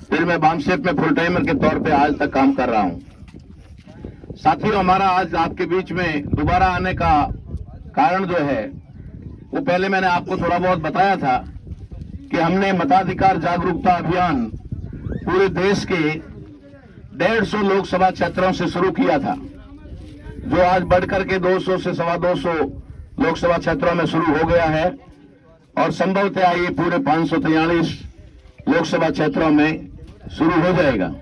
फिर मैं बामशेप में फुल टाइमर के तौर पे आज तक काम कर रहा हूं। साथियों, हमारा आज आपके बीच में दोबारा आने का कारण जो है वो पहले मैंने आपको थोड़ा बहुत बताया था कि हमने मताधिकार जागरूकता अभियान पूरे देश के 150 लोकसभा क्षेत्रों से शुरू किया था, जो आज बढ़कर के 200 से 225 लोकसभा क्षेत्रों में शुरू हो गया है और संभवतः ये पूरे 543 लोकसभा क्षेत्रों में शुरू हो जाएगा।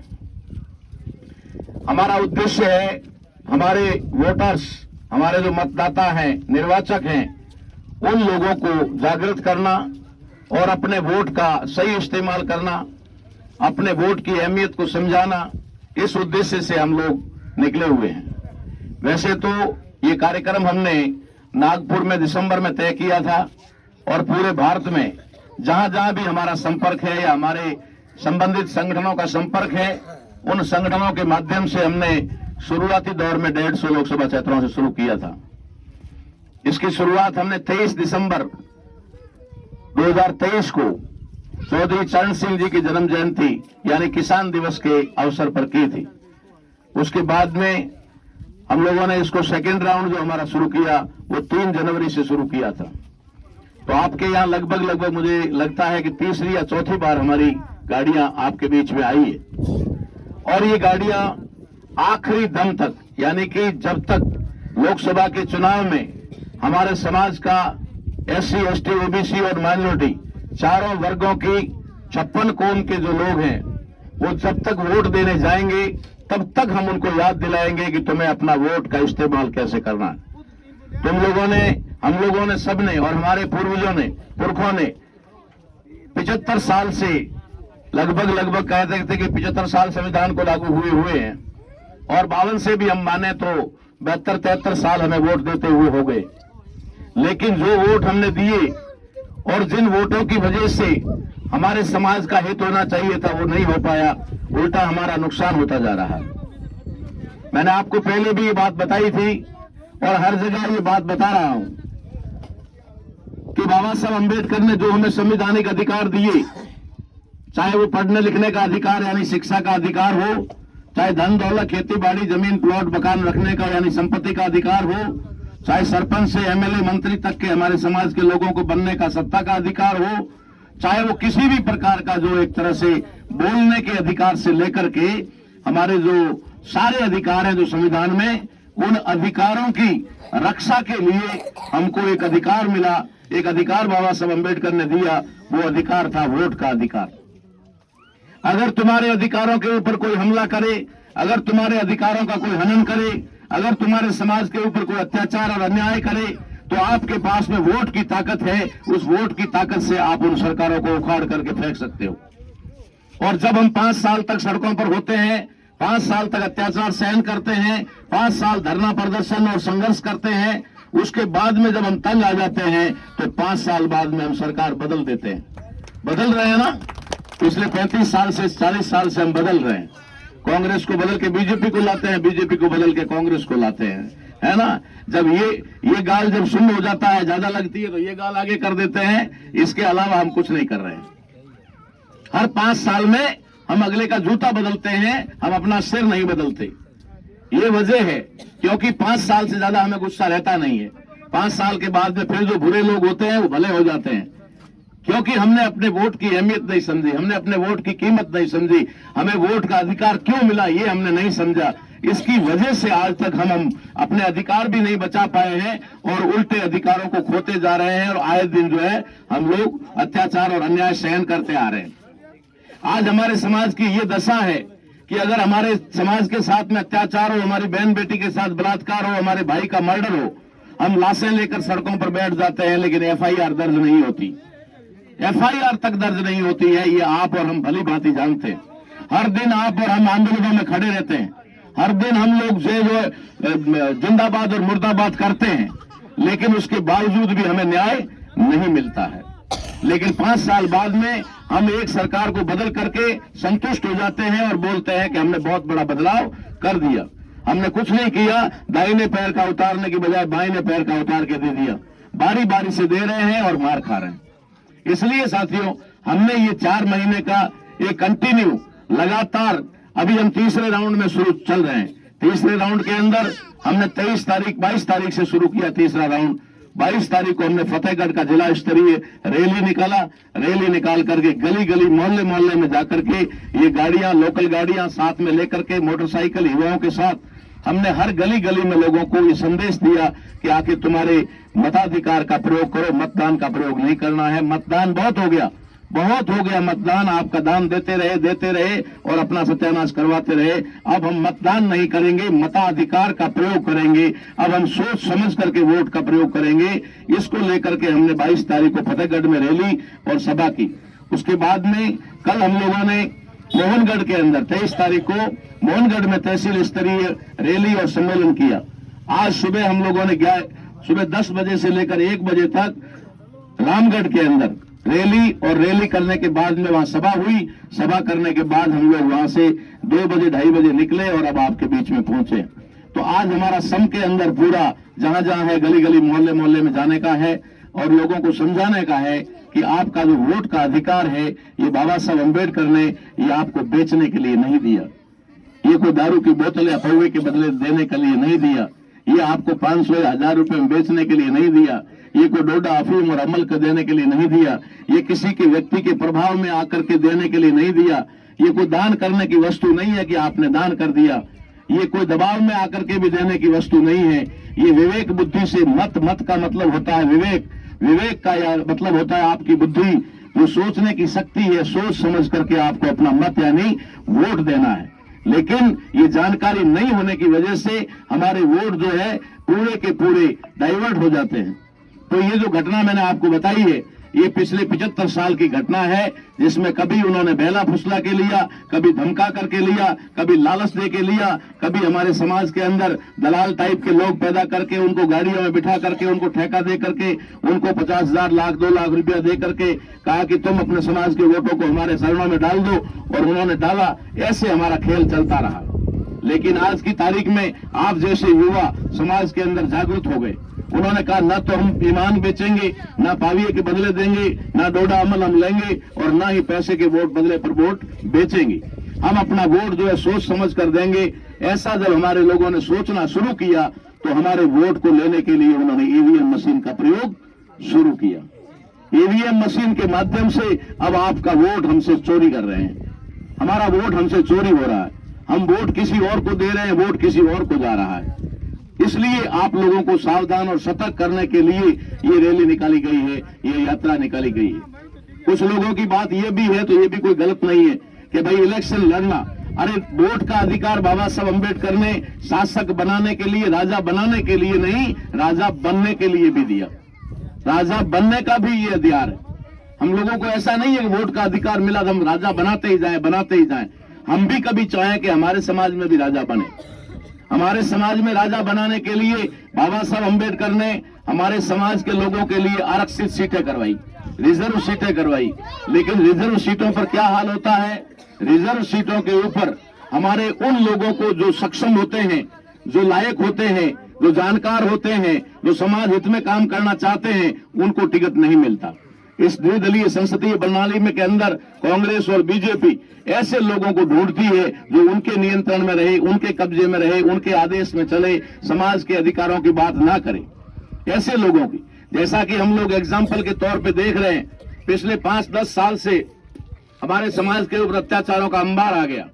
हमारा उद्देश्य है हमारे वोटर्स, हमारे जो मतदाता हैं, निर्वाचक हैं, उन लोगों को जागृत करना और अपने वोट का सही इस्तेमाल करना, अपने वोट की अहमियत को समझाना, इस उद्देश्य से हम लोग निकले हुए हैं। वैसे तो ये कार्यक्रम हमने नागपुर में दिसंबर में तय किया था और पूरे भारत में जहां जहां भी हमारा संपर्क है या हमारे संबंधित संगठनों का संपर्क है, उन संगठनों के माध्यम से हमने शुरुआती दौर में 150 लोकसभा क्षेत्रों से शुरू किया था। इसकी शुरुआत हमने 23 दिसंबर 2023 को चौधरी चरण सिंह जी की जन्म जयंती यानी किसान दिवस के अवसर पर की थी। उसके बाद में हम लोगों ने इसको सेकेंड राउंड जो हमारा शुरू किया वो 3 जनवरी से शुरू किया था। तो आपके यहाँ लगभग मुझे लगता है कि तीसरी या चौथी बार हमारी गाड़ियां आपके बीच में आई है और ये गाड़ियां आखिरी दम तक, यानी कि जब तक लोकसभा के चुनाव में हमारे समाज का SC, ST, OBC और माइनॉरिटी चारों वर्गों की 56 कौम के जो लोग हैं वो जब तक वोट देने जाएंगे तब तक हम उनको याद दिलाएंगे कि तुम्हें अपना वोट का इस्तेमाल कैसे करना है। तुम लोगों ने, हम लोगों ने, सबने और हमारे पूर्वजों ने, पुरखों ने 75 साल से लगभग कहते थे कि 75 साल संविधान को लागू हुए हैं और 52 से भी हम माने तो 72-73 साल हमें वोट देते हुए हो गए। लेकिन जो वोट हमने दिए और जिन वोटों की वजह से हमारे समाज का हित होना चाहिए था वो नहीं हो पाया, उल्टा हमारा नुकसान होता जा रहा है। मैंने आपको पहले भी ये बात बताई थी और हर जगह ये बात बता रहा हूं कि बाबा साहब अम्बेडकर ने जो हमें संवैधानिक अधिकार दिए, चाहे वो पढ़ने लिखने का अधिकार यानी शिक्षा का अधिकार हो, चाहे धन दौलत, खेती बाड़ी, जमीन, प्लॉट, मकान रखने का यानी संपत्ति का अधिकार हो, चाहे सरपंच से MLA मंत्री तक के हमारे समाज के लोगों को बनने का सत्ता का अधिकार हो, चाहे वो किसी भी प्रकार का जो एक तरह से बोलने के अधिकार से लेकर के हमारे जो सारे अधिकार हैं जो संविधान में, उन अधिकारों की रक्षा के लिए हमको एक अधिकार मिला, एक अधिकार बाबा साहब अम्बेडकर ने दिया, वो अधिकार था वोट का अधिकार। अगर तुम्हारे अधिकारों के ऊपर कोई हमला करे, अगर तुम्हारे अधिकारों का कोई हनन करे, अगर तुम्हारे समाज के ऊपर कोई अत्याचार और अन्याय करे, तो आपके पास में वोट की ताकत है। उस वोट की ताकत से आप उन सरकारों को उखाड़ करके फेंक सकते हो। और जब हम 5 साल तक सड़कों पर होते हैं, 5 साल तक अत्याचार सहन करते हैं, 5 साल धरना प्रदर्शन और संघर्ष करते हैं, उसके बाद में जब हम तंग आ जाते हैं तो 5 साल बाद में हम सरकार बदल देते हैं। बदल रहे हैं ना, पिछले 35 साल से 40 साल से हम बदल रहे हैं। कांग्रेस को बदल के बीजेपी को लाते हैं, बीजेपी को बदल के कांग्रेस को लाते हैं, है ना। जब ये गाल जब शून्य हो जाता है, ज्यादा लगती है, तो ये गाल आगे कर देते हैं। इसके अलावा हम कुछ नहीं कर रहे हैं। हर 5 साल में हम अगले का जूता बदलते हैं, हम अपना सिर नहीं बदलते। ये वजह है क्योंकि 5 साल से ज्यादा हमें गुस्सा रहता नहीं है। 5 साल के बाद में फिर जो बुरे लोग होते हैं वो भले हो जाते हैं, क्योंकि हमने अपने वोट की अहमियत नहीं समझी, हमने अपने वोट की कीमत नहीं समझी, हमें वोट का अधिकार क्यों मिला ये हमने नहीं समझा। इसकी वजह से आज तक हम अपने अधिकार भी नहीं बचा पाए हैं और उल्टे अधिकारों को खोते जा रहे हैं और आए दिन जो है हम लोग अत्याचार और अन्याय सहन करते आ रहे हैं। आज हमारे समाज की ये दशा है कि अगर हमारे समाज के साथ में अत्याचार हो, हमारी बहन बेटी के साथ बलात्कार हो, हमारे भाई का मर्डर हो, हम लाशें लेकर सड़कों पर बैठ जाते हैं, लेकिन FIR दर्ज नहीं होती। FIR तक दर्ज नहीं होती है, ये आप और हम भली भांति जानते हैं। हर दिन आप और हम आंदोलनों में खड़े रहते हैं, हर दिन हम लोग जो जिंदाबाद और मुर्दाबाद करते हैं, लेकिन उसके बावजूद भी हमें न्याय नहीं मिलता है। लेकिन 5 साल बाद में हम एक सरकार को बदल करके संतुष्ट हो जाते हैं और बोलते हैं कि हमने बहुत बड़ा बदलाव कर दिया। हमने कुछ नहीं किया, दाहिने पैर का उतारने की बजाय बाइने पैर का उतार के दे दिया। बारी बारी से दे रहे हैं और मार खा रहे हैं। इसलिए साथियों, हमने ये 4 महीने का ये कंटिन्यू लगातार अभी हम तीसरे राउंड में शुरू चल रहे हैं। तीसरे राउंड के अंदर हमने 22 तारीख से शुरू किया तीसरा राउंड। 22 तारीख को हमने फतेहगढ़ का जिला स्तरीय रैली निकाला। रैली निकाल करके गली गली मोहल्ले मोहल्ले में जाकर के ये गाड़ियां, लोकल गाड़ियां साथ में लेकर के, मोटरसाइकिल युवाओं के साथ हमने हर गली गली में लोगों को ये संदेश दिया कि आखिर तुम्हारे मताधिकार का प्रयोग करो, मतदान का प्रयोग नहीं करना है। मतदान बहुत हो गया मतदान। आपका दान देते रहे और अपना सत्यानाश करवाते रहे। अब हम मतदान नहीं करेंगे, मताधिकार का प्रयोग करेंगे। अब हम सोच समझ करके वोट का प्रयोग करेंगे। इसको लेकर के हमने 22 तारीख को फतेहगढ़ में रैली और सभा की। उसके बाद में कल हम लोगों ने मोहनगढ़ के अंदर 23 तारीख को मोहनगढ़ में तहसील स्तरीय रैली और सम्मेलन किया। आज सुबह हम लोगों ने सुबह 10 बजे से लेकर 1 बजे तक रामगढ़ के अंदर रैली करने के बाद में वहां सभा हुई। सभा करने के बाद हम लोग वहां से 2 बजे 2:30 बजे निकले और अब आपके बीच में पहुंचे। तो आज हमारा सम के अंदर पूरा जहां जहां है गली गली मोहल्ले मोहल्ले में जाने का है और लोगों को समझाने का है कि आपका जो वोट का अधिकार है ये बाबा साहब अम्बेडकर ने ये आपको बेचने के लिए नहीं दिया। ये कोई दारू की बोतल या पौवे के बदले देने के लिए नहीं दिया। ये आपको 500 या 1000 रुपए में बेचने के लिए नहीं दिया। ये कोई डोडा अफीम और अमल को देने के लिए नहीं दिया। ये किसी के व्यक्ति के प्रभाव में आकर के देने के लिए नहीं दिया। ये कोई दान करने की वस्तु नहीं है कि आपने दान कर दिया। ये कोई दबाव में आकर के भी देने की वस्तु नहीं है। ये विवेक बुद्धि से मत का मतलब होता है विवेक का मतलब होता है आपकी बुद्धि, जो सोचने की शक्ति है। सोच समझ करके आपको अपना मत यानी वोट देना है। लेकिन ये जानकारी नहीं होने की वजह से हमारे वोट जो है पूरे के पूरे डाइवर्ट हो जाते हैं। तो ये जो घटना मैंने आपको बताई है ये पिछले 75 साल की घटना है, जिसमें कभी उन्होंने बहला फुसला के लिया, कभी धमका करके लिया, कभी लालच दे के लिया, कभी हमारे समाज के अंदर दलाल टाइप के लोग पैदा करके उनको गाड़ियों में बिठा करके उनको ठेका दे करके उनको 50,000 लाख 2 लाख रुपया दे करके कहा कि तुम अपने समाज के वोटों को हमारे शरणों में डाल दो, और उन्होंने डाला। ऐसे हमारा खेल चलता रहा। लेकिन आज की तारीख में आप जैसे युवा समाज के अंदर जागरूक हो गए। उन्होंने कहा ना तो हम ईमान बेचेंगे, ना पाविये के बदले देंगे, ना डोडा अमल हम लेंगे, और ना ही पैसे के वोट बदले पर वोट बेचेंगे। हम अपना वोट जो है सोच समझ कर देंगे। ऐसा जब हमारे लोगों ने सोचना शुरू किया तो हमारे वोट को लेने के लिए उन्होंने ईवीएम मशीन का प्रयोग शुरू किया। ईवीएम मशीन के माध्यम से अब आपका वोट हमसे चोरी कर रहे हैं। हमारा वोट हमसे चोरी हो रहा है। हम वोट किसी और को दे रहे हैं, वोट किसी और को जा रहा है। इसलिए आप लोगों को सावधान और सतर्क करने के लिए ये रैली निकाली गई है, ये यात्रा निकाली गई है। कुछ लोगों की बात ये भी है, तो ये भी कोई गलत नहीं है कि भाई इलेक्शन लड़ना, अरे वोट का अधिकार बाबा साहब अम्बेडकर ने शासक बनाने के लिए, राजा बनाने के लिए नहीं, राजा बनने के लिए भी दिया। राजा बनने का भी ये अधिकार है। हम लोगों को ऐसा नहीं है कि वोट का अधिकार मिला तो हम राजा बनाते ही जाएं। हम भी कभी चाहें कि हमारे समाज में भी राजा बने। हमारे समाज में राजा बनाने के लिए बाबा साहब अम्बेडकर ने हमारे समाज के लोगों के लिए आरक्षित सीटें करवाई, रिजर्व सीटें करवाई। लेकिन रिजर्व सीटों पर क्या हाल होता है? रिजर्व सीटों के ऊपर हमारे उन लोगों को जो सक्षम होते हैं, जो लायक होते हैं, जो जानकार होते हैं, जो समाज हित में काम करना चाहते हैं, उनको टिकट नहीं मिलता। इस द्विदलीय संसदीय प्रणाली में के अंदर कांग्रेस और बीजेपी ऐसे लोगों को ढूंढती है जो उनके नियंत्रण में रहे, उनके कब्जे में रहे, उनके आदेश में चले, समाज के अधिकारों की बात ना करे। ऐसे लोगों की, जैसा कि हम लोग एग्जाम्पल के तौर पे देख रहे हैं, पिछले 5-10 साल से हमारे समाज के ऊपर अत्याचारों का अंबार आ गया।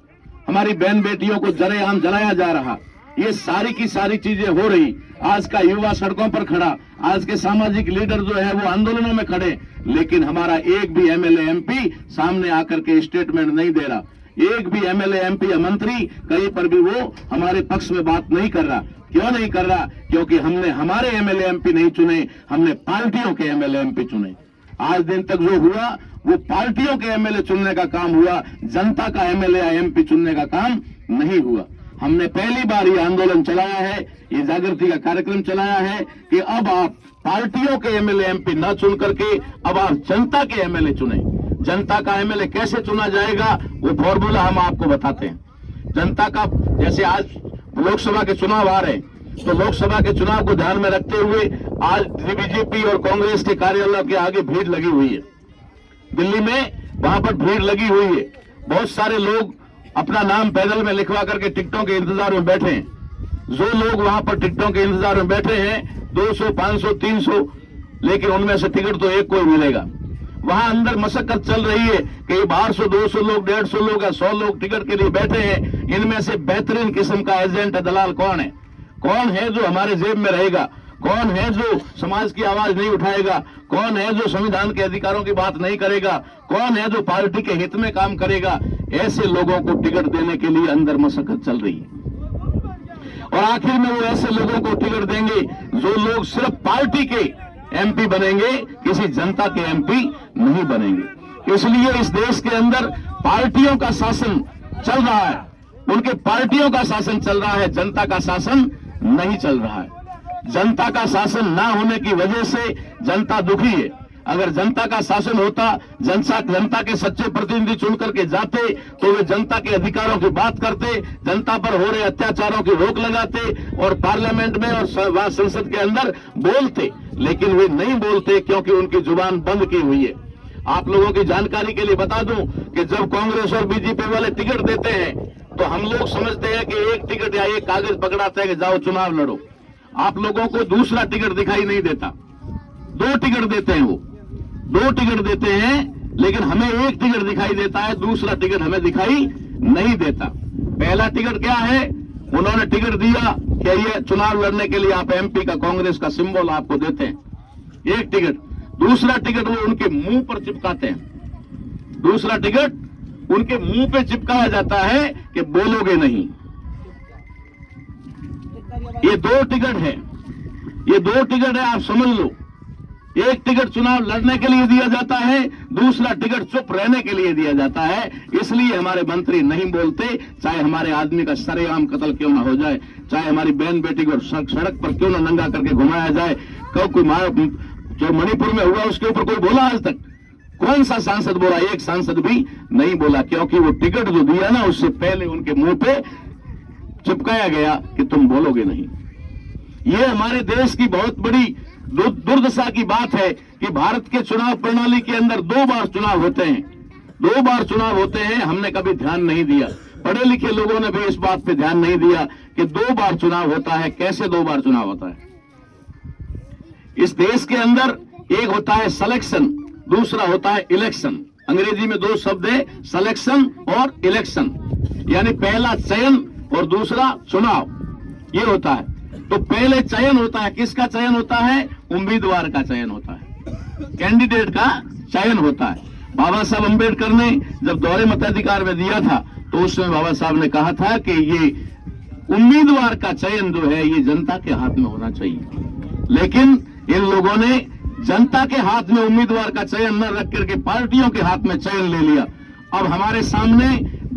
हमारी बहन बेटियों को जरेआम जलाया जा रहा। ये सारी की सारी चीजें हो रही। आज का युवा सड़कों पर खड़ा, आज के सामाजिक लीडर जो है वो आंदोलनों में खड़े, लेकिन हमारा एक भी एमएलए एमपी सामने आकर के स्टेटमेंट नहीं दे रहा। एक भी एमएलए एमपी या मंत्री कहीं पर भी वो हमारे पक्ष में बात नहीं कर रहा। क्यों नहीं कर रहा? क्योंकि हमने हमारे एमएलए एमपी नहीं चुने, हमने पार्टियों के एमएलए एमपी चुने। आज दिन तक जो हुआ वो पार्टियों के एमएलए चुनने का काम हुआ, जनता का एमएलए या एमपी चुनने का काम नहीं हुआ। हमने पहली बार ये आंदोलन चलाया है, ये जागृति का कार्यक्रम चलाया है कि अब आप पार्टियों के एमएलए एमपी न चुन करके अब आप जनता के एमएलए चुने। जनता का एमएलए कैसे चुना जाएगा वो फॉर्मूला हम आपको बताते हैं। जनता का, जैसे आज लोकसभा के चुनाव आ रहे हैं, तो लोकसभा के चुनाव को ध्यान में रखते हुए आज बीजेपी और कांग्रेस के कार्यालय के आगे भीड़ लगी हुई है। दिल्ली में वहां पर भीड़ लगी हुई है। बहुत सारे लोग अपना नाम पैदल में लिखवा करके टिकटों के इंतजार में बैठे हैं। जो लोग वहां पर टिकटों के इंतजार में बैठे हैं 200, 500, 300, लेकिन उनमें से टिकट तो एक को ही मिलेगा। वहां अंदर मशक्कत चल रही है कि ये 1200, 200 लोग, 150 लोग या 100 लोग टिकट के लिए बैठे हैं। इनमें से बेहतरीन किस्म का एजेंट दलाल कौन है? कौन है जो हमारे जेब में रहेगा? कौन है जो समाज की आवाज नहीं उठाएगा? कौन है जो संविधान के अधिकारों की बात नहीं करेगा? कौन है जो पार्टी के हित में काम करेगा? ऐसे लोगों को टिकट देने के लिए अंदर मशक्कत चल रही है। और आखिर में वो ऐसे लोगों को टिकट देंगे जो लोग सिर्फ पार्टी के एमपी बनेंगे, किसी जनता के एमपी नहीं बनेंगे। इसलिए इस देश के अंदर पार्टियों का शासन चल रहा है, उनके पार्टियों का शासन चल रहा है, जनता का शासन नहीं चल रहा है। जनता का शासन ना होने की वजह से जनता दुखी है। अगर जनता का शासन होता, जनता के सच्चे प्रतिनिधि चुन करके जाते तो वे जनता के अधिकारों की बात करते, जनता पर हो रहे अत्याचारों की रोक लगाते और पार्लियामेंट में और संसद के अंदर बोलते। लेकिन वे नहीं बोलते क्योंकि उनकी जुबान बंद की हुई है। आप लोगों की जानकारी के लिए बता दूं कि जब कांग्रेस और बीजेपी वाले टिकट देते हैं तो हम लोग समझते हैं कि एक टिकट या एक कागज पकड़ाते हैं कि जाओ चुनाव लड़ो। आप लोगों को दूसरा टिकट दिखाई नहीं देता। 2 टिकट देते हैं, वो 2 टिकट देते हैं, लेकिन हमें एक टिकट दिखाई देता है, दूसरा टिकट हमें दिखाई नहीं देता। पहला टिकट क्या है? उन्होंने टिकट दिया कि ये चुनाव लड़ने के लिए आप एमपी का कांग्रेस का सिंबल आपको देते हैं, एक टिकट। दूसरा टिकट वो उनके मुंह पर चिपकाते हैं। दूसरा टिकट उनके मुंह पे चिपकाया जाता है कि बोलोगे नहीं। ये 2 टिकट है, ये 2 टिकट है, आप समझ लो। एक टिकट चुनाव लड़ने के लिए दिया जाता है, दूसरा टिकट चुप रहने के लिए दिया जाता है। इसलिए हमारे मंत्री नहीं बोलते, चाहे हमारे आदमी का सरेआम कत्ल क्यों ना हो जाए, चाहे हमारी बहन बेटी को सड़क पर क्यों ना नंगा करके घुमाया जाए। कोई जो मणिपुर में हुआ उसके ऊपर कोई बोला आज तक? कौन सा सांसद बोला? एक सांसद भी नहीं बोला, क्योंकि वो टिकट जो दिया ना उससे पहले उनके मुंह पे चिपकाया गया कि तुम बोलोगे नहीं। ये हमारे देश की बहुत बड़ी दुर्दशा की बात है कि भारत के चुनाव प्रणाली के अंदर 2 बार चुनाव होते हैं, 2 बार चुनाव होते हैं। हमने कभी ध्यान नहीं दिया, पढ़े लिखे लोगों ने भी इस बात पे ध्यान नहीं दिया कि 2 बार चुनाव होता है। कैसे 2 बार चुनाव होता है? इस देश के अंदर एक होता है सिलेक्शन, दूसरा होता है इलेक्शन। अंग्रेजी में 2 शब्द है, सिलेक्शन और इलेक्शन, यानी पहला चयन और दूसरा चुनाव, ये होता है। तो पहले चयन होता है, किसका चयन होता है? उम्मीदवार का चयन होता है, कैंडिडेट का चयन होता है। बाबा साहब अंबेडकर ने जब दोहरे मताधिकार में दिया था तो उसमें बाबा साहब ने कहा था कि ये उम्मीदवार का चयन जो है ये जनता के हाथ में होना चाहिए। लेकिन इन लोगों ने जनता के हाथ में उम्मीदवार का चयन न रख करके पार्टियों के हाथ में चयन ले लिया। अब हमारे सामने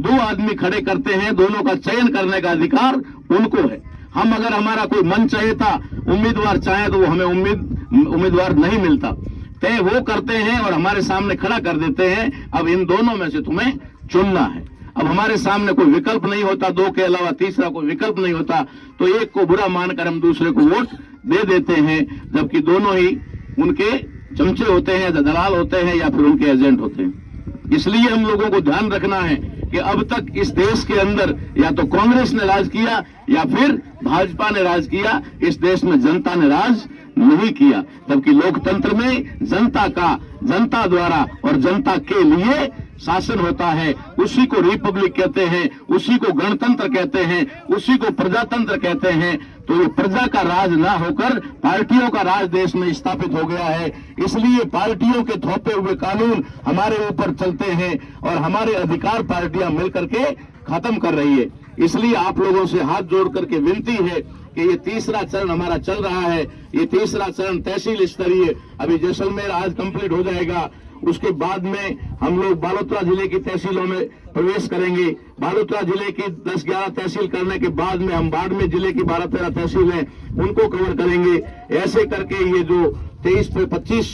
2 आदमी खड़े करते हैं, दोनों का चयन करने का अधिकार उनको है। हम अगर हमारा कोई मन चाहेता, उम्मीदवार चाहे तो वो हमें उम्मीदवार नहीं मिलता, तय वो करते हैं और हमारे सामने खड़ा कर देते हैं। अब इन दोनों में से तुम्हें चुनना है। अब हमारे सामने कोई विकल्प नहीं होता, 2 के अलावा तीसरा कोई विकल्प नहीं होता, तो एक को बुरा मानकर हम दूसरे को वोट दे देते हैं, जबकि दोनों ही उनके चमचे होते हैं, दलाल होते हैं या फिर उनके एजेंट होते हैं। इसलिए हम लोगों को ध्यान रखना है कि अब तक इस देश के अंदर या तो कांग्रेस ने राज किया या फिर भाजपा ने राज किया, इस देश में जनता ने राज नहीं किया। जबकि लोकतंत्र में जनता द्वारा और जनता के लिए शासन होता है, उसी को रिपब्लिक कहते हैं, उसी को गणतंत्र कहते हैं, उसी को प्रजातंत्र कहते हैं। तो ये प्रजा का राज ना होकर पार्टियों का राज देश में स्थापित हो गया है। इसलिए पार्टियों के थोपे हुए कानून हमारे ऊपर चलते हैं और हमारे अधिकार पार्टियां मिलकर के खत्म कर रही है। इसलिए आप लोगों से हाथ जोड़ करके विनती है कि ये तीसरा चरण हमारा चल रहा है। ये तीसरा चरण तहसील स्तरीय, अभी जैसलमेर आज कंप्लीट हो जाएगा। उसके बाद में हम लोग बालोतरा जिले की तहसीलों में प्रवेश करेंगे। बालोतरा जिले की 10-11 तहसील करने के बाद में हम बाड़मेर जिले की 12-13 तहसील हैं, उनको कवर करेंगे। ऐसे करके ये जो 23 से 25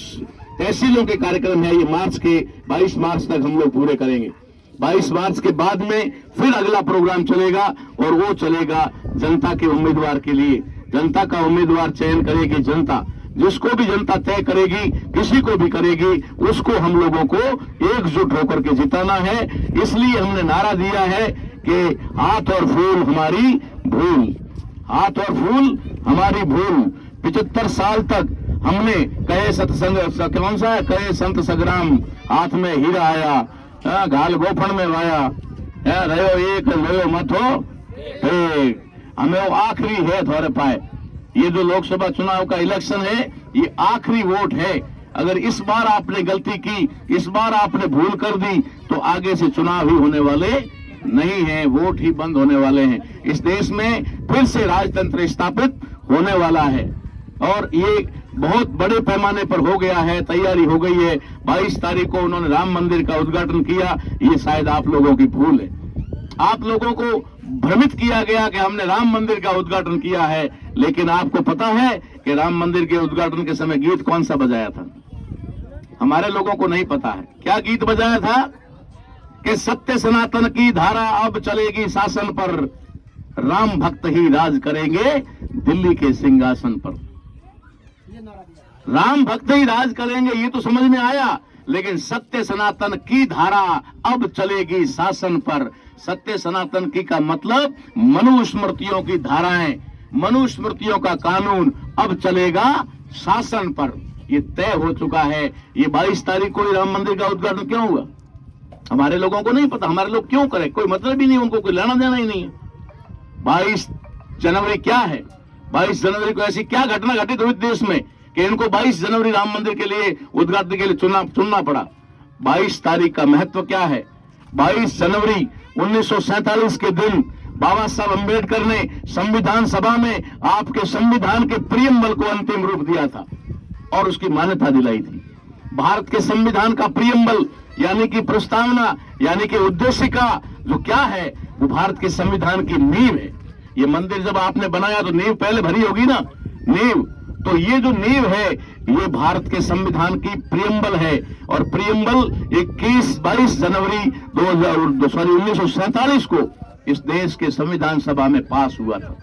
तहसीलों के कार्यक्रम है, ये मार्च के 22 मार्च तक हम लोग पूरे करेंगे। 22 मार्च के बाद में फिर अगला प्रोग्राम चलेगा और वो चलेगा जनता के उम्मीदवार के लिए। जनता का उम्मीदवार चयन करेगी जनता। जिसको भी जनता तय करेगी, किसी को भी करेगी, उसको हम लोगों को एकजुट होकर के जिताना है। इसलिए हमने नारा दिया है कि हाथ और फूल हमारी भूल, हाथ और फूल हमारी भूल। 75 साल तक हमने कहे सत्संग, कौन सा है, कहे संत संग्राम, हाथ में हीरा आया, घाल गोफन में वाया, रहो एक रहो मत हो एक। हमें वो आखिरी है थोड़े पाए। ये जो लोकसभा चुनाव का इलेक्शन है, ये आखिरी वोट है। अगर इस बार आपने गलती की, इस बार आपने भूल कर दी, तो आगे से चुनाव ही होने वाले नहीं है, वोट ही बंद होने वाले हैं। इस देश में फिर से राजतंत्र स्थापित होने वाला है और ये बहुत बड़े पैमाने पर हो गया है, तैयारी हो गई है। 22 तारीख को उन्होंने राम मंदिर का उद्घाटन किया। ये शायद आप लोगों की भूल है। आप लोगों को भ्रमित किया गया कि हमने राम मंदिर का उद्घाटन किया है, लेकिन आपको पता है कि राम मंदिर के उद्घाटन के समय गीत कौन सा बजाया था? हमारे लोगों को नहीं पता है। क्या गीत बजाया था? कि सत्य सनातन की धारा अब चलेगी शासन पर, राम भक्त ही राज करेंगे दिल्ली के सिंहासन पर। राम भक्त ही राज करेंगे, ये तो समझ में आया, लेकिन सत्य सनातन की धारा अब चलेगी शासन पर। सत्य सनातन की का मतलब मनुस्मृतियों की धाराएं, मनुस्मृतियों का कानून अब चलेगा शासन पर। ये तय हो चुका है। ये 22 तारीख को ही राम मंदिर का उद्घाटन क्यों हुआ? हमारे लोगों को नहीं पता। हमारे लोग क्यों करें? कोई मतलब ही नहीं, उनको कोई लेना देना ही नहीं है। 22 जनवरी क्या है? 22 जनवरी को ऐसी क्या घटना घटित हुई देश में कि इनको 22 जनवरी राम मंदिर के लिए उद्घाटन के लिए चुनना पड़ा? 22 तारीख का महत्व क्या है? 22 जनवरी 1947 के दिन बाबा साहब अंबेडकर ने संविधान सभा में आपके संविधान के प्रियम्बल को अंतिम रूप दिया था और उसकी मान्यता दिलाई थी। भारत के संविधान का प्रियम्बल यानी कि प्रस्तावना, यानी कि उद्देशिका जो क्या है, वो भारत के संविधान की नींव है। ये मंदिर जब आपने बनाया तो नींव पहले भरी होगी ना, नींव। तो ये जो नींव है, ये भारत के संविधान की प्रियम्बल है। और प्रियम्बल 22 जनवरी 1947 को इस देश के संविधान सभा में पास हुआ था।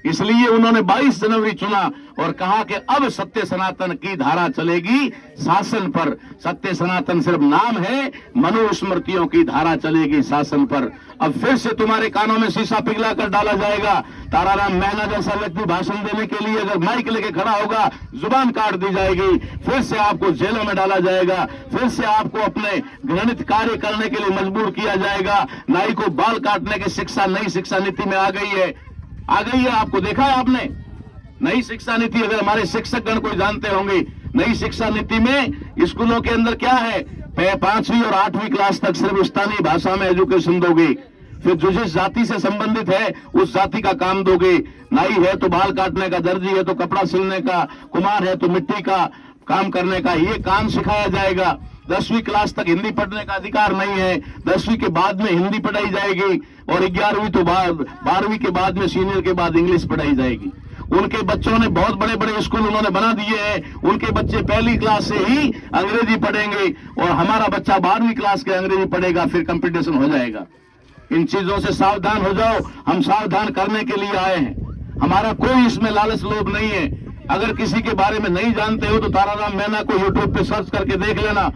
इसलिए उन्होंने 22 जनवरी चुना और कहा कि अब सत्य सनातन की धारा चलेगी शासन पर। सत्य सनातन सिर्फ नाम है, मनुस्मृतियों की धारा चलेगी शासन पर। अब फिर से तुम्हारे कानों में शीशा पिघला कर डाला जाएगा। ताराराम मेहना जैसा व्यक्ति भाषण देने के लिए अगर माइक लेके खड़ा होगा, जुबान काट दी जाएगी, फिर से आपको जेलों में डाला जाएगा, फिर से आपको अपने घृणित कार्य करने के लिए मजबूर किया जाएगा। नाई को बाल काटने की शिक्षा नई शिक्षा नीति में आ गई है। आपको देखा है आपने? नई शिक्षा नीति, अगर हमारे शिक्षकगण कोई जानते होंगे, नई शिक्षा नीति में स्कूलों के अंदर क्या है, 5वीं और 8वीं क्लास तक सिर्फ स्थानीय भाषा में एजुकेशन दोगे। फिर जो जिस जाति से संबंधित है उस जाति का काम दोगे। नाई है तो बाल काटने का, दर्जी है तो कपड़ा सिलने का, कुम्हार है तो मिट्टी का काम करने का, ये काम सिखाया जाएगा। 10वीं क्लास तक हिंदी पढ़ने का अधिकार नहीं है। 10वीं के बाद में हिंदी पढ़ाई जाएगी और 11वीं तो 12वीं के बाद में सीनियर के बाद इंग्लिश पढ़ाई जाएगी। उनके बच्चों ने बहुत बड़े बड़े स्कूल उन्होंने बना दिए हैं। उनके बच्चे पहली क्लास से ही अंग्रेजी पढ़ेंगे और हमारा बच्चा 12वीं क्लास के अंग्रेजी पढ़ेगा, फिर कंपटीशन हो जाएगा। इन चीजों से सावधान हो जाओ। हम सावधान करने के लिए आए हैं। हमारा कोई इसमें लालच लोभ नहीं है। अगर किसी के बारे में नहीं जानते हो तो ताराराम मेहना को यूट्यूब पे सर्च करके देख लेना।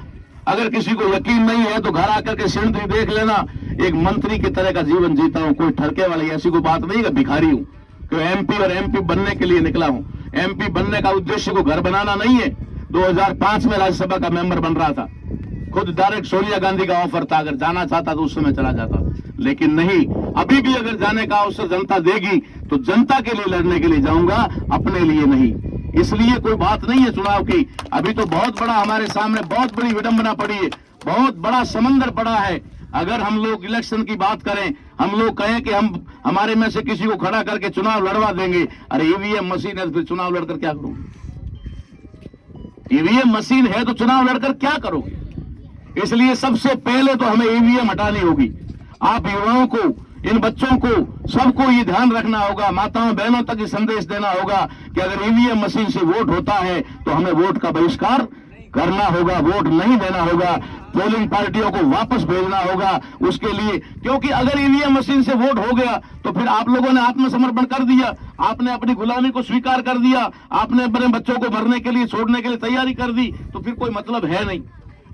अगर किसी को यकीन नहीं है तो घर आकर के सिंधी देख लेना। एक मंत्री की तरह का जीवन जीता हूं, कोई ठरके वाली ऐसी कोई बात नहीं है। भिखारी हूं कि एमपी और एमपी बनने के लिए निकला हूं। एमपी बनने का उद्देश्य को घर बनाना नहीं है। 2005 में राज्यसभा का मेंबर बन रहा था, खुद डायरेक्ट सोनिया गांधी का ऑफर था, अगर जाना चाहता तो उस समय चला जाता, लेकिन नहीं। अभी भी अगर जाने का अवसर जनता देगी तो जनता के लिए लड़ने के लिए जाऊंगा, अपने लिए नहीं। इसलिए कोई बात नहीं है चुनाव की। अभी तो बहुत बड़ा हमारे सामने बहुत बड़ी विडंबना पड़ी है, बहुत बड़ा समंदर पड़ा है। अगर हम लोग इलेक्शन की बात करें, हम लोग कहें कि हम हमारे में से किसी को खड़ा करके चुनाव लड़वा देंगे, अरे ईवीएम मशीन है तो फिर चुनाव लड़कर क्या करोगे? ईवीएम मशीन है तो चुनाव लड़कर क्या करोगे? इसलिए सबसे पहले तो हमें ईवीएम हटानी होगी। आप युवाओं को, इन बच्चों को, सबको ये ध्यान रखना होगा, माताओं बहनों तक ये संदेश देना होगा कि अगर ईवीएम मशीन से वोट होता है तो हमें वोट का बहिष्कार करना होगा, वोट नहीं देना होगा, पोलिंग पार्टियों को वापस भेजना होगा उसके लिए। क्योंकि अगर ईवीएम मशीन से वोट हो गया तो फिर आप लोगों ने आत्मसमर्पण कर दिया, आपने अपनी गुलामी को स्वीकार कर दिया, आपने अपने बच्चों को भरने के लिए, छोड़ने के लिए तैयारी कर दी, तो फिर कोई मतलब है नहीं।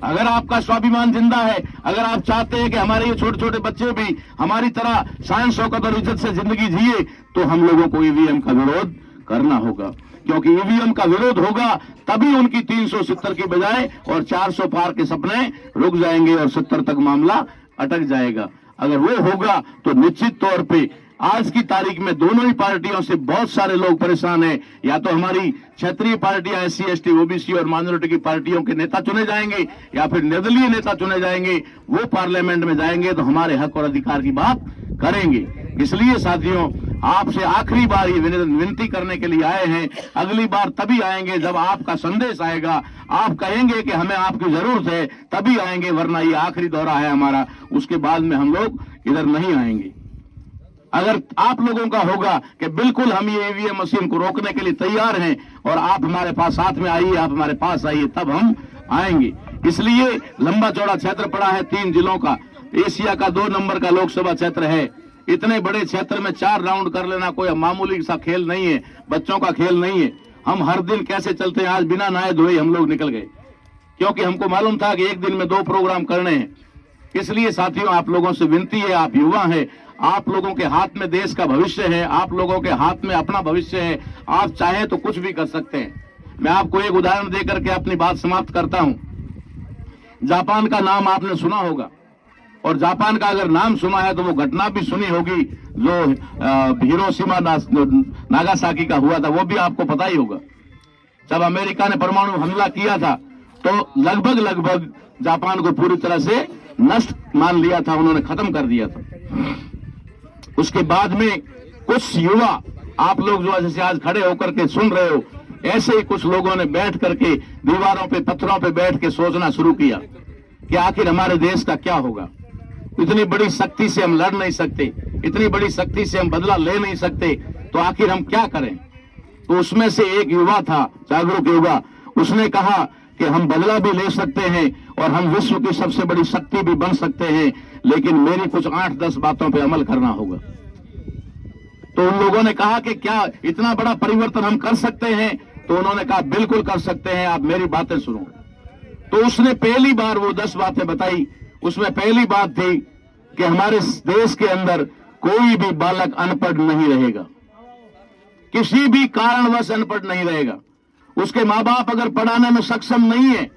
अगर आपका स्वाभिमान जिंदा है, अगर आप चाहते हैं कि हमारे ये छोटे छोटे बच्चे भी हमारी तरह शान शौकत और इज्जत से जिंदगी जिए, तो हम लोगों को ईवीएम का विरोध करना होगा, क्योंकि ईवीएम का विरोध होगा तभी उनकी 370 की बजाय और 400 पार के सपने रुक जाएंगे और 70 तक मामला अटक जाएगा। अगर वो होगा तो निश्चित तौर पे आज की तारीख में दोनों ही पार्टियों से बहुत सारे लोग परेशान हैं। या तो हमारी क्षेत्रीय पार्टियां SC ST OBC और माइनॉरिटी की पार्टियों के नेता चुने जाएंगे, या फिर निर्दलीय नेता चुने जाएंगे, वो पार्लियामेंट में जाएंगे तो हमारे हक और अधिकार की बात करेंगे। इसलिए साथियों, आपसे आखिरी बार ये विनती करने के लिए आए हैं। अगली बार तभी आएंगे जब आपका संदेश आएगा, आप कहेंगे कि हमें आपकी जरूरत है, तभी आएंगे, वरना ये आखिरी दौरा है हमारा, उसके बाद में हम लोग इधर नहीं आएंगे। अगर आप लोगों का होगा कि बिल्कुल हम ये ईवीएम मशीन को रोकने के लिए तैयार हैं और आप हमारे पास साथ में आइए, आप हमारे पास आइए, तब हम आएंगे। इसलिए लंबा चौड़ा क्षेत्र पड़ा है 3 जिलों का, एशिया का 2 नंबर का लोकसभा क्षेत्र है। इतने बड़े क्षेत्र में 4 राउंड कर लेना कोई मामूली सा खेल नहीं है, बच्चों का खेल नहीं है। हम हर दिन कैसे चलते हैं, आज बिना नहाए धोए हम लोग निकल गए, क्योंकि हमको मालूम था कि एक दिन में 2 प्रोग्राम करने हैं। इसलिए साथियों, आप लोगों से विनती है, आप युवा हैं, आप लोगों के हाथ में देश का भविष्य है, आप लोगों के हाथ में अपना भविष्य है, आप चाहें तो कुछ भी कर सकते हैं। मैं आपको एक उदाहरण देकर के अपनी बात समाप्त करता हूं। जापान का नाम आपने सुना होगा, और जापान का अगर नाम सुना है तो वो घटना भी सुनी होगी जो हिरोशिमा नागासाकी का हुआ था, वो भी आपको पता ही होगा। जब अमेरिका ने परमाणु हमला किया था तो लगभग जापान को पूरी तरह से नष्ट मान लिया था, उन्होंने खत्म कर दिया था। उसके बाद में कुछ युवा, आप लोग जो जैसे आज खड़े होकर के सुन रहे हो, ऐसे ही कुछ लोगों ने बैठ करके दीवारों पे, पत्थरों पे बैठ के सोचना शुरू किया कि आखिर हमारे देश का क्या होगा। इतनी बड़ी शक्ति से हम लड़ नहीं सकते, इतनी बड़ी शक्ति से हम बदला ले नहीं सकते, तो आखिर हम क्या करें। तो उसमें से एक युवा था, जागरूक युवा, उसने कहा कि हम बदला भी ले सकते हैं और हम विश्व की सबसे बड़ी शक्ति भी बन सकते हैं, लेकिन मेरी कुछ 8-10 बातों पे अमल करना होगा। तो उन लोगों ने कहा कि क्या इतना बड़ा परिवर्तन हम कर सकते हैं? तो उन्होंने कहा बिल्कुल कर सकते हैं, आप मेरी बातें सुनो। तो उसने पहली बार वो 10 बातें बताई। उसमें पहली बात थी कि हमारे देश के अंदर कोई भी बालक अनपढ़ नहीं रहेगा, किसी भी कारणवश अनपढ़ नहीं रहेगा। उसके माँ बाप अगर पढ़ाने में सक्षम नहीं है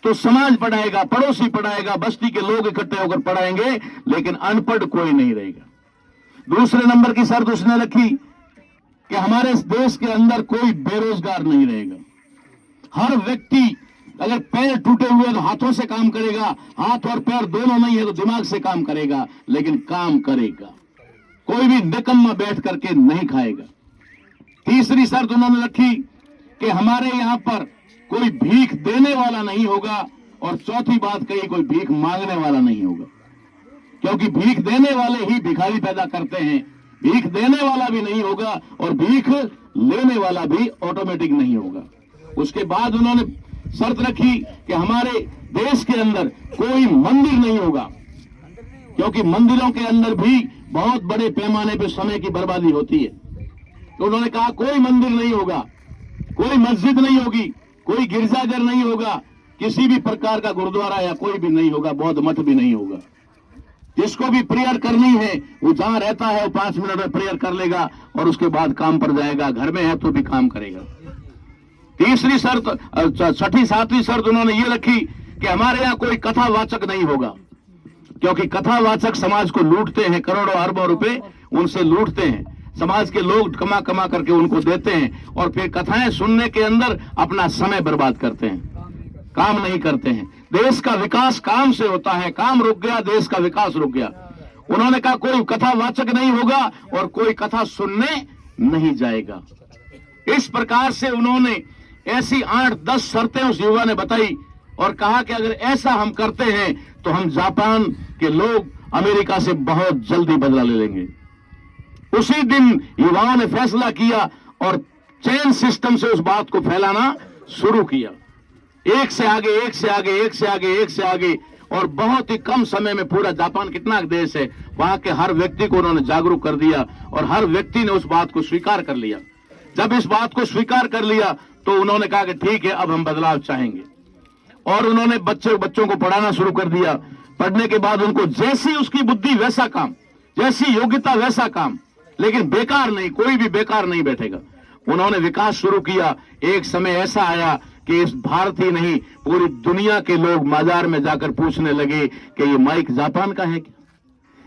तो समाज पढ़ाएगा, पड़ोसी पढ़ाएगा, बस्ती के लोग इकट्ठे होकर पढ़ाएंगे, लेकिन अनपढ़ कोई नहीं रहेगा। दूसरे नंबर की शर्त उसने रखी कि हमारे देश के अंदर कोई बेरोजगार नहीं रहेगा। हर व्यक्ति, अगर पैर टूटे हुए तो हाथों से काम करेगा, हाथ और पैर दोनों नहीं है तो दिमाग से काम करेगा, लेकिन काम करेगा। कोई भी निकम्मा बैठ करके नहीं खाएगा। तीसरी शर्त उन्होंने रखी कि हमारे यहां पर कोई भीख देने वाला नहीं होगा, और चौथी बात कही, कोई भीख मांगने वाला नहीं होगा, क्योंकि भीख देने वाले ही भिखारी पैदा करते हैं। भीख देने वाला भी नहीं होगा और भीख लेने वाला भी ऑटोमेटिक नहीं होगा। उसके बाद उन्होंने शर्त रखी कि हमारे देश के अंदर कोई मंदिर नहीं होगा, क्योंकि मंदिरों के अंदर भी बहुत बड़े पैमाने पर समय की बर्बादी होती है। तो उन्होंने कहा कोई मंदिर नहीं होगा, कोई मस्जिद नहीं होगी, कोई गिरजाघर नहीं होगा, किसी भी प्रकार का गुरुद्वारा या कोई भी नहीं होगा, बौद्ध मठ भी नहीं होगा। जिसको भी प्रेयर करनी है वो जहां रहता है वो 5 मिनट में प्रेयर कर लेगा और उसके बाद काम पर जाएगा, घर में है तो भी काम करेगा। तीसरी शर्त, 6ठी 7वीं शर्त उन्होंने ये रखी कि हमारे यहाँ कोई कथावाचक नहीं होगा, क्योंकि कथावाचक समाज को लूटते हैं, करोड़ों अरबों रुपए उनसे लूटते हैं। समाज के लोग कमा कमा करके उनको देते हैं और फिर कथाएं सुनने के अंदर अपना समय बर्बाद करते हैं, काम नहीं करते हैं। देश का विकास काम से होता है, काम रुक गया, देश का विकास रुक गया। उन्होंने कहा कोई कथावाचक नहीं होगा और कोई कथा सुनने नहीं जाएगा। इस प्रकार से उन्होंने ऐसी 8-10 शर्तें उस युवा ने बताई और कहा कि अगर ऐसा हम करते हैं तो हम जापान के लोग अमेरिका से बहुत जल्दी बदला ले लेंगे। उसी दिन युवाओं ने फैसला किया और चेन सिस्टम से उस बात को फैलाना शुरू किया, एक से आगे, एक से आगे, एक से आगे, एक से आगे, और बहुत ही कम समय में पूरा जापान कितना देश है, वहां के हर व्यक्ति को उन्होंने जागरूक कर दिया और हर व्यक्ति ने उस बात को स्वीकार कर लिया। जब इस बात को स्वीकार कर लिया तो उन्होंने कहा कि ठीक है, अब हम बदलाव चाहेंगे, और उन्होंने बच्चों को पढ़ाना शुरू कर दिया। पढ़ने के बाद उनको जैसी उसकी बुद्धि वैसा काम, जैसी योग्यता वैसा काम, लेकिन बेकार नहीं, कोई भी बेकार नहीं बैठेगा। उन्होंने विकास शुरू किया। एक समय ऐसा आया कि इस भारत ही नहीं, पूरी दुनिया के लोग बाजार में जाकर पूछने लगे कि ये माइक जापान का है क्या,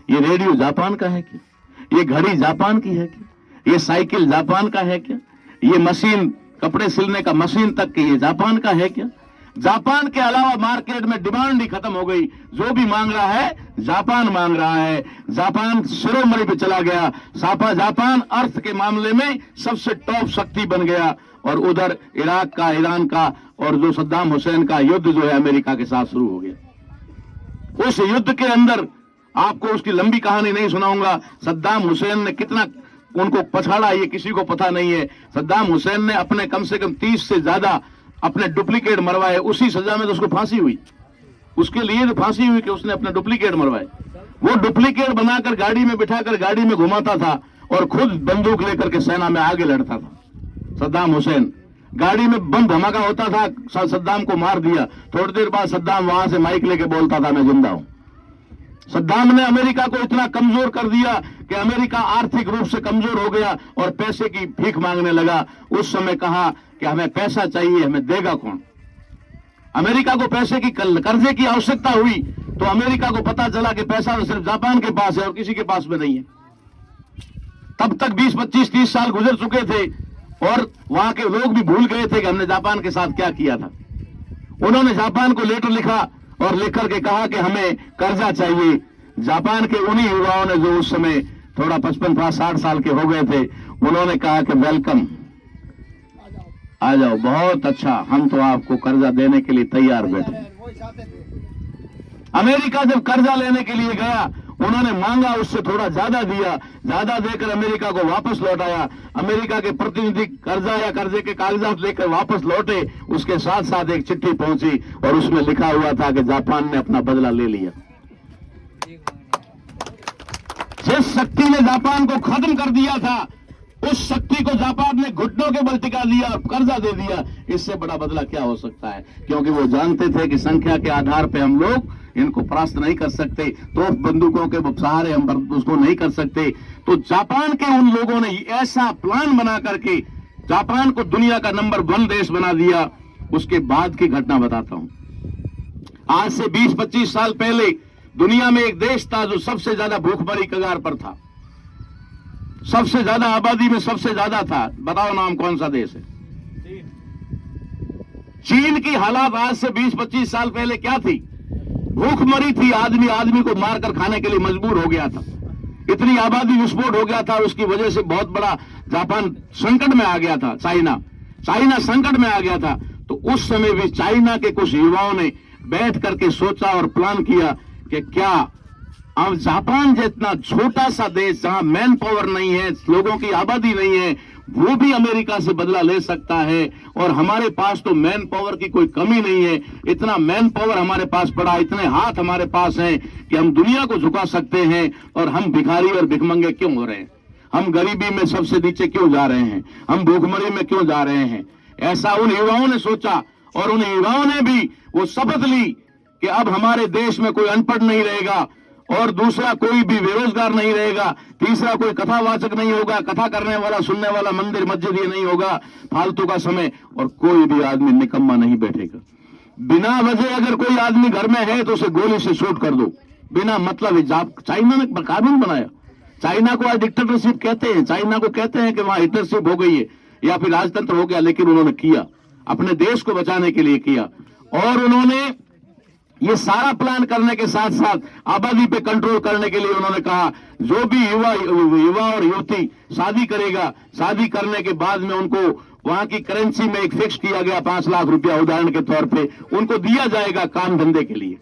ये रेडियो जापान का है क्या, ये घड़ी जापान की है क्या, ये साइकिल जापान का है क्या, ये मशीन, कपड़े सिलने का मशीन तक कि ये जापान का है क्या। जापान के अलावा मार्केट में डिमांड ही खत्म हो गई। जो भी मांग रहा है जापान मांग रहा है। जापान शिरोमणि पे चला गया। जापान अर्थ के मामले में सबसे टॉप शक्ति बन गया। और उधर इराक का, ईरान का और जो सद्दाम हुसैन का युद्ध जो है अमेरिका के साथ शुरू हो गया। उस युद्ध के अंदर आपको उसकी लंबी कहानी नहीं सुनाऊंगा। सद्दाम हुसैन ने कितना उनको पछाड़ा ये किसी को पता नहीं है। सद्दाम हुसैन ने अपने कम से कम 30 से ज्यादा अपने डुप्लीकेट मरवाए। उसी सजा में तो उसको फांसी हुई। उसके लिए तो फांसी हुई कि उसने अपने डुप्लीकेट मरवाए। वो डुप्लीकेट बनाकर गाड़ी में बिठाकर गाड़ी में घुमाता था और खुद बंदूक लेकर के सेना में आगे लड़ता था। सद्दाम हुसैन गाड़ी में बम धमाका होता था, सद्दाम को मार दिया। थोड़ी देर बाद सद्दाम वहां से माइक लेके बोलता था मैं जिंदा हूं। सद्दाम ने अमेरिका को इतना कमजोर कर दिया कि अमेरिका आर्थिक रूप से कमजोर हो गया और पैसे की भीख मांगने लगा। उस समय कहा कि हमें पैसा चाहिए, हमें देगा कौन। अमेरिका को पैसे की कर्जे की आवश्यकता हुई तो अमेरिका को पता चला कि पैसा तो सिर्फ जापान के पास है और किसी के पास में नहीं है। तब तक 20, 25, 30 साल गुजर चुके थे और वहां के लोग भी भूल गए थे कि हमने जापान के साथ क्या किया था। उन्होंने जापान को लेटर लिखा और लिख करके कहा कि हमें कर्जा चाहिए। जापान के उन्हीं युवाओं ने जो उस समय थोड़ा 55-60 साल के हो गए थे, उन्होंने कहा कि वेलकम, आ जाओ, बहुत अच्छा, हम तो आपको कर्जा देने के लिए तैयार बैठे। अमेरिका जब कर्जा लेने के लिए गया, उन्होंने मांगा, उससे थोड़ा ज्यादा दिया, ज्यादा देकर अमेरिका को वापस लौटाया। अमेरिका के प्रतिनिधि कर्जा या कर्जे के कागजात लेकर वापस लौटे। उसके साथ साथ एक चिट्ठी पहुंची और उसमें लिखा हुआ था कि जापान ने अपना बदला ले लिया। जिस शक्ति ने जापान को खत्म कर दिया था, उस शक्ति को जापान ने घुटनों के बल टिका दिया और कर्जा दे दिया। इससे बड़ा बदला क्या हो सकता है? क्योंकि वो जानते थे कि संख्या के आधार पे हम लोग इनको परास्त नहीं कर सकते, तो बंदूकों के सहारे हम उसको नहीं कर सकते। तो जापान के उन लोगों ने ऐसा प्लान बना करके जापान को दुनिया का नंबर 1 देश बना दिया। उसके बाद की घटना बताता हूं। आज से 20-25 साल पहले दुनिया में एक देश था जो सबसे ज्यादा भूखमरी कगार पर था, सबसे ज्यादा आबादी में सबसे ज्यादा था। बताओ नाम कौन सा देश है? चीन की हालात आज से 20-25 साल पहले क्या थी? भूखमरी थी। आदमी को मारकर खाने के लिए मजबूर हो गया था। इतनी आबादी विस्फोट हो गया था, उसकी वजह से बहुत बड़ा जापान संकट में आ गया था। चाइना संकट में आ गया था। तो उस समय भी चाइना के कुछ युवाओं ने बैठ करके सोचा और प्लान किया कि क्या अब जापान जितना छोटा सा देश, जहां मैन पावर नहीं है, लोगों की आबादी नहीं है, वो भी अमेरिका से बदला ले सकता है। और हमारे पास तो मैन पावर की कोई कमी नहीं है। इतना मैन पावर हमारे पास पड़ा, इतने हाथ हमारे पास हैं कि हम दुनिया को झुका सकते हैं। और हम भिखारी और भिखमंगे क्यों हो रहे हैं? हम गरीबी में सबसे नीचे क्यों जा रहे हैं? हम भूखमरी में क्यों जा रहे हैं? ऐसा उन युवाओं ने सोचा और उन युवाओं ने भी वो शपथ ली कि अब हमारे देश में कोई अनपढ़ नहीं रहेगा और दूसरा कोई भी बेरोजगार नहीं रहेगा, तीसरा कोई कथावाचक नहीं होगा, कथा करने वाला, सुनने वाला मंदिर मस्जिद ये नहीं होगा फालतू का समय, और कोई भी आदमी निकम्मा नहीं बैठेगा। बिना वजह अगर कोई आदमी घर में है तो उसे गोली से शूट कर दो, बिना मतलब। चाइना ने कानून बनाया। चाइना को आज डिक्टेटरशिप कहते हैं, चाइना को कहते हैं कि वहां डिक्टेटरशिप हो गई है या फिर राजतंत्र हो गया, लेकिन उन्होंने किया, अपने देश को बचाने के लिए किया। और उन्होंने ये सारा प्लान करने के साथ साथ आबादी पे कंट्रोल करने के लिए उन्होंने कहा जो भी युवा और युवती शादी करेगा, शादी करने के बाद में उनको वहां की करेंसी में एक फिक्स किया गया 5 लाख रुपया उदाहरण के तौर पे उनको दिया जाएगा काम धंधे के लिए।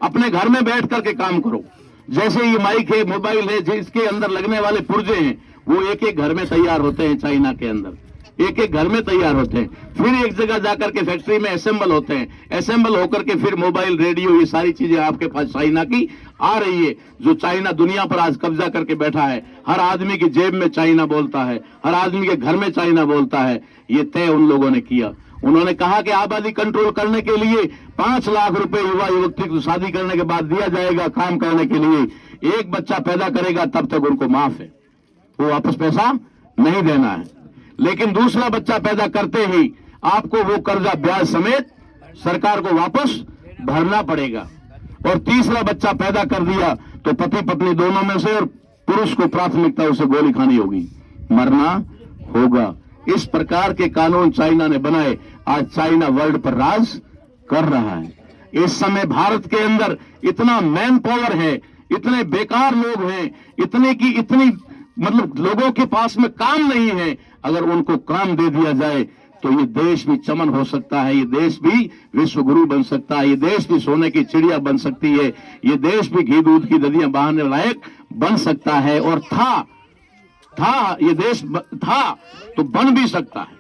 अपने घर में बैठ करके काम करो। जैसे ये माइक है, मोबाइल है, जिसके अंदर लगने वाले पुर्जे हैं, वो एक एक घर में तैयार होते हैं चाइना के अंदर। एक एक घर में तैयार होते हैं, फिर एक जगह जाकर के फैक्ट्री में असेंबल होते हैं, असेंबल होकर के फिर मोबाइल, रेडियो, ये सारी चीजें आपके पास चाइना की आ रही है। जो चाइना दुनिया पर आज कब्जा करके बैठा है, हर आदमी की जेब में चाइना बोलता है, हर आदमी के घर में चाइना बोलता है, ये तय उन लोगों ने किया। उन्होंने कहा कि आबादी कंट्रोल करने के लिए 5 लाख रुपए युवा युवती को शादी करने के बाद दिया जाएगा काम करने के लिए। एक बच्चा पैदा करेगा तब तक उनको माफ है, वो वापस पैसा नहीं देना है। लेकिन दूसरा बच्चा पैदा करते ही आपको वो कर्जा ब्याज समेत सरकार को वापस भरना पड़ेगा। और तीसरा बच्चा पैदा कर दिया तो पति पत्नी दोनों में से और पुरुष को प्राथमिकता उसे गोली खानी होगी, मरना होगा। इस प्रकार के कानून चाइना ने बनाए। आज चाइना वर्ल्ड पर राज कर रहा है। इस समय भारत के अंदर इतना मैन पावर है, इतने बेकार लोग हैं, इतनी मतलब लोगों के पास में काम नहीं है। अगर उनको काम दे दिया जाए तो ये देश भी चमन हो सकता है, ये देश भी विश्व गुरु बन सकता है, ये देश भी सोने की चिड़िया बन सकती है, ये देश भी घी दूध की नदियां बहाने लायक बन सकता है। और ये देश था तो बन भी सकता है।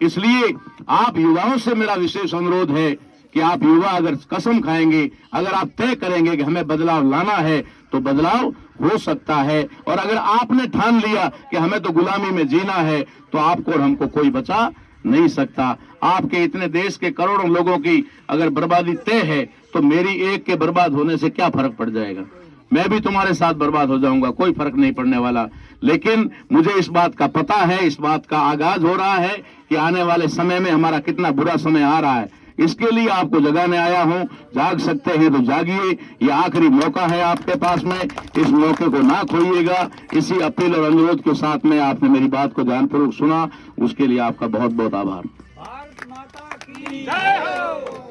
इसलिए आप युवाओं से मेरा विशेष अनुरोध है कि आप युवा अगर कसम खाएंगे, अगर आप तय करेंगे कि हमें बदलाव लाना है तो बदलाव हो सकता है। और अगर आपने ठान लिया कि हमें तो गुलामी में जीना है तो आपको और हमको कोई बचा नहीं सकता। आपके इतने देश के करोड़ों लोगों की अगर बर्बादी तय है तो मेरी एक के बर्बाद होने से क्या फर्क पड़ जाएगा? मैं भी तुम्हारे साथ बर्बाद हो जाऊंगा, कोई फर्क नहीं पड़ने वाला। लेकिन मुझे इस बात का पता है, इस बात का आगाज हो रहा है कि आने वाले समय में हमारा कितना बुरा समय आ रहा है। इसके लिए आपको जगाने आया हूं। जाग सकते हैं तो जागिए, ये आखिरी मौका है आपके पास में, इस मौके को ना खोइएगा। इसी अपील और अनुरोध के साथ में आपने मेरी बात को ध्यानपूर्वक सुना, उसके लिए आपका बहुत बहुत आभार। भारत माता की जय हो।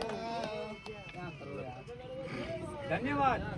धन्यवाद।